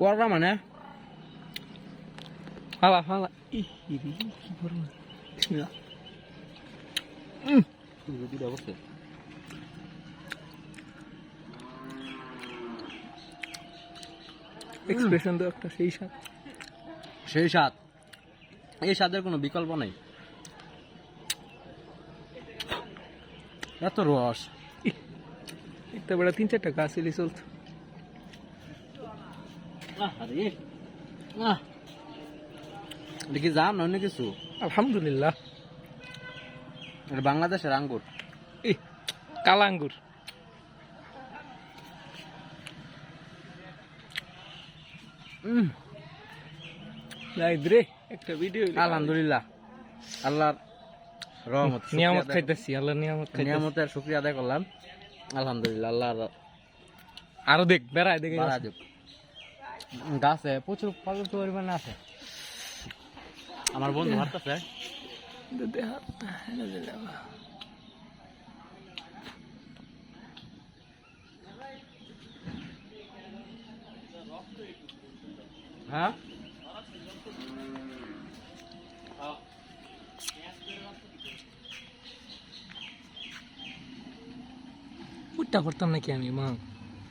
কররা মানে ফালা ফালা কি করবো দুটা বসে এক্সপ্রেশন তো একটা সেই স্বাদ সেই স্বাদ এই স্বাদের কোনো বিকল্প নাই এত রস একটা বেড়া 3-4টা গাছ এলি চলতো দেখি জাম না অন্য কিছু আলহামদুলিল্লাহ এটা বাংলাদেশের আঙ্গুর কালা আঙ্গুর রে একটা ভিডিও আলহামদুলিল্লাহ আল্লাহর রহমত নিয়ামত খাইতেছি আল্লাহ নিয়ামতের শুকরিয়া আদায় করলাম আলহামদুলিল্লাহ আল্লাহ আরো দেখ বেড়ায় দেখে গাছে প্রচুর পরিমাণে আছে আমার বন্ধু হাঁটতেছে হ্যাঁ উঠটা করতাম নাকি আমি মা